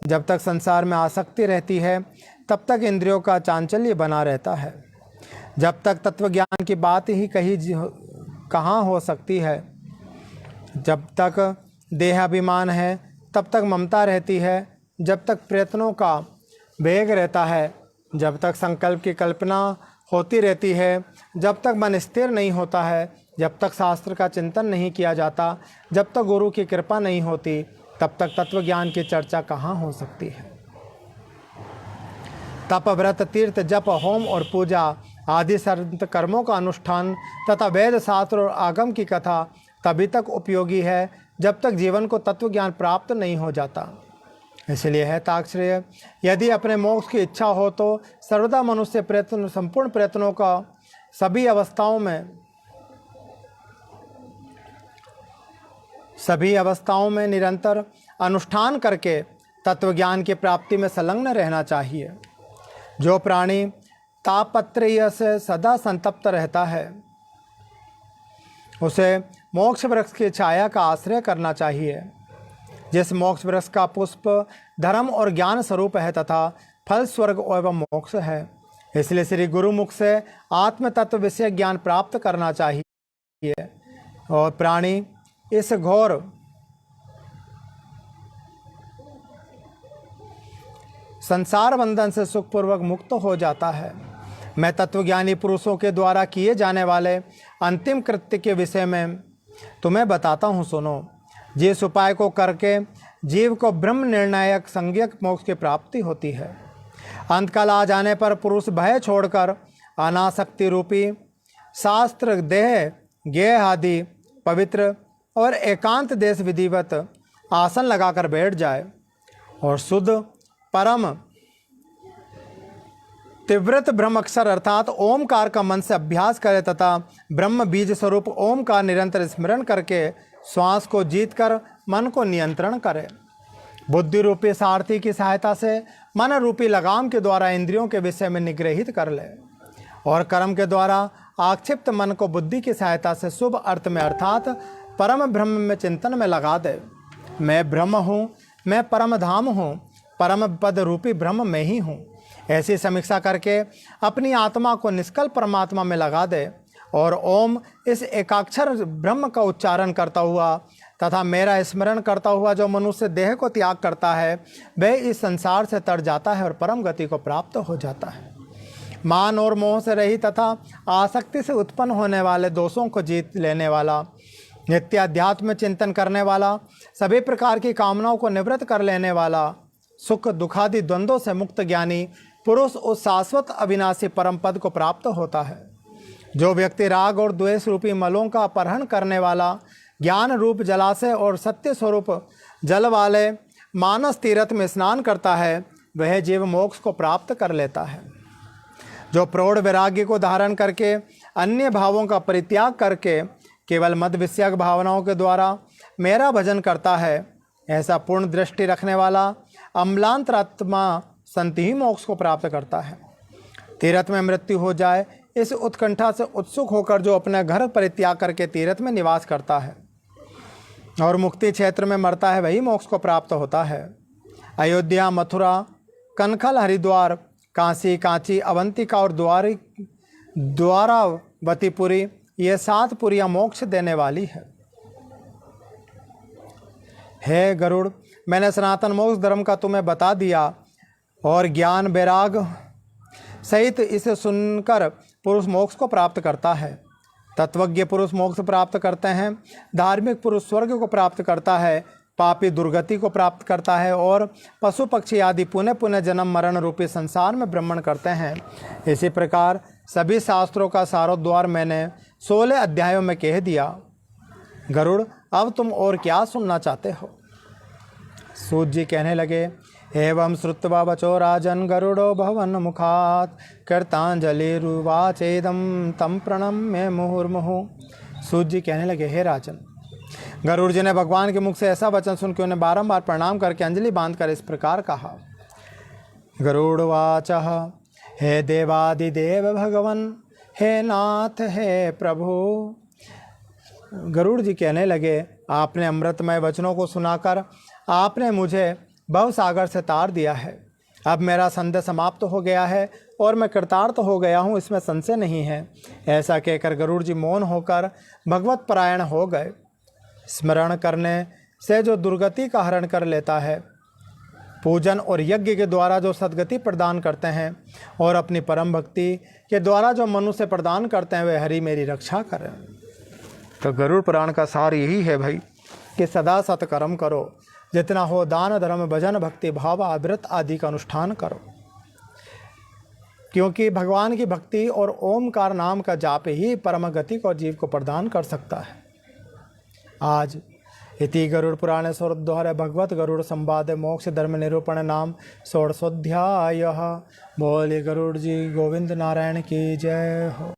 जब तक संसार में आसक्ति रहती है तब तक इंद्रियों का चांचल्य बना रहता है। जब तक तत्वज्ञान की बात ही कहाँ हो सकती है। जब तक देहाभिमान है तब तक ममता रहती है। जब तक प्रयत्नों का वेग रहता है, जब तक संकल्प की कल्पना होती रहती है, जब तक मन स्थिर नहीं होता है, जब तक शास्त्र का चिंतन नहीं किया जाता, जब तक गुरु की कृपा नहीं होती, तब तक तत्वज्ञान की चर्चा कहाँ हो सकती है। तप, व्रत, तीर्थ, जप, होम और पूजा आदि संत कर्मों का अनुष्ठान तथा वेद शास्त्र और आगम की कथा तभी तक उपयोगी है जब तक जीवन को तत्वज्ञान प्राप्त नहीं हो जाता। इसलिए है ताक्षेय, यदि अपने मोक्ष की इच्छा हो तो सर्वदा मनुष्य प्रयत्न, संपूर्ण प्रयत्नों का सभी अवस्थाओं में निरंतर अनुष्ठान करके तत्वज्ञान की प्राप्ति में संलग्न रहना चाहिए। जो प्राणी तापत्रय से सदा संतप्त रहता है उसे मोक्ष वृक्ष की छाया का आश्रय करना चाहिए। जिस मोक्ष वृक्ष का पुष्प धर्म और ज्ञान स्वरूप है तथा फल स्वर्ग एवं मोक्ष है, इसलिए श्री गुरुमुख से आत्म तत्व विषय ज्ञान प्राप्त करना चाहिए और प्राणी इस घोर संसार बंधन से सुखपूर्वक मुक्त हो जाता है। मैं तत्वज्ञानी पुरुषों के द्वारा किए जाने वाले अंतिम कृत्य के विषय में तुम्हें बताता हूँ, सुनो। जिस उपाय को करके जीव को ब्रह्म निर्णायक संज्ञक मोक्ष की प्राप्ति होती है, अंतकाल आ जाने पर पुरुष भय छोड़कर अनासक्ति रूपी शास्त्र, देह, गेह आदि पवित्र और एकांत देश विधिवत आसन लगाकर बैठ जाए और शुद्ध परम तीव्रत ब्रह्म अक्षर अर्थात ओमकार का मन से अभ्यास करे तथा ब्रह्म बीज स्वरूप ओम का निरंतर स्मरण करके श्वास को जीतकर मन को नियंत्रण करे। बुद्धि रूपी सारथी की सहायता से मन रूपी लगाम के द्वारा इंद्रियों के विषय में निग्रहित कर ले और कर्म के द्वारा आक्षिप्त मन को बुद्धि की सहायता से शुभ अर्थ में अर्थात परम ब्रह्म में चिंतन में लगा दे। मैं ब्रह्म हूँ, मैं परम धाम हूँ, परम पद रूपी ब्रह्म में ही हूँ, ऐसी समीक्षा करके अपनी आत्मा को निष्कल परमात्मा में लगा दे और ओम इस एकाक्षर ब्रह्म का उच्चारण करता हुआ तथा मेरा स्मरण करता हुआ जो मनुष्य देह को त्याग करता है वह इस संसार से तर जाता है और परम गति को प्राप्त हो जाता है। मान और मोह से रहित तथा आसक्ति से उत्पन्न होने वाले दोषों को जीत लेने वाला, नित्य अध्यात्म चिंतन करने वाला, सभी प्रकार की कामनाओं को निवृत्त कर लेने वाला, सुख दुखादि द्वंद्वों से मुक्त ज्ञानी पुरुष उस शाश्वत अविनाशी परम पद को प्राप्त होता है। जो व्यक्ति राग और द्वेष रूपी मलों का अपहरण करने वाला ज्ञान रूप जलाशय और सत्य स्वरूप जल वाले मानस तीर्थ में स्नान करता है वह जीव मोक्ष को प्राप्त कर लेता है। जो प्रौढ़ वैराग्य को धारण करके अन्य भावों का परित्याग करके केवल मद विषयक भावनाओं के द्वारा मेरा भजन करता है, ऐसा पूर्ण दृष्टि रखने वाला अम्लांतरात्मा संत ही मोक्ष को प्राप्त करता है। तीर्थ में मृत्यु हो जाए इस उत्कंठा से उत्सुक होकर जो अपने घर परित्याग करके तीर्थ में निवास करता है और मुक्ति क्षेत्र में मरता है वही मोक्ष को प्राप्त होता है। अयोध्या, मथुरा, कनखल, हरिद्वार, काशी, कांची, अवंतिका और द्वारावतीपुरी ये 7 पुरियां मोक्ष देने वाली है। हे गरुड़, मैंने सनातन मोक्ष धर्म का तुम्हें बता दिया और ज्ञान वैराग सहित इसे सुनकर पुरुष मोक्ष को प्राप्त करता है। तत्वज्ञ पुरुष मोक्ष प्राप्त करते हैं, धार्मिक पुरुष स्वर्ग को प्राप्त करता है, पापी दुर्गति को प्राप्त करता है और पशु पक्षी आदि पुनः पुनः जन्म मरण रूपी संसार में भ्रमण करते हैं। इसी प्रकार सभी शास्त्रों का सारोद्वार मैंने 16 अध्यायों में कह दिया। गरुड़, अब तुम और क्या सुनना चाहते हो? सूत जी कहने लगे, एवं श्रुत्वा वचो राजन गरुड़ो भवन मुखात कृतांजलिरुवाचेदम तम प्रणम्य मुहुर्मुहुः। सूत जी कहने लगे, हे राजन, गरुड़ जी ने भगवान के मुख से ऐसा वचन सुन के उन्हें बारंबार प्रणाम करके अंजलि बांधकर इस प्रकार कहा। गरुड़वाच, हे देवादिदेव भगवन, हे नाथ, हे प्रभु। गरुड़ जी कहने लगे, आपने अमृतमय वचनों को सुनाकर आपने मुझे भव सागर से तार दिया है। अब मेरा संदेह समाप्त हो गया है और मैं कृतार्थ हो गया हूँ, इसमें संशय नहीं है। ऐसा कहकर गरुड़ जी मौन होकर भगवत परायण हो गए। स्मरण करने से जो दुर्गति का हरण कर लेता है, पूजन और यज्ञ के द्वारा जो सद्गति प्रदान करते हैं और अपनी परम भक्ति के द्वारा जो मनुष्य प्रदान करते हैं, वे हरि मेरी रक्षा करें। तो गरुड़ पुराण का सार यही है भाई कि सदा सत्कर्म करो, जितना हो दान धर्म भजन भक्ति भाव आवृत आदि का अनुष्ठान करो, क्योंकि भगवान की भक्ति और ओमकार नाम का जाप ही परम गति को जीव को प्रदान कर सकता है। आज इति गरुड़ पुराणे षोडशोऽध्याये भगवत गरुड़ संवादे मोक्ष धर्म निरूपण नाम षोडशोऽध्यायः। बोलिए गरुड़ जी गोविंद नारायण की जय हो।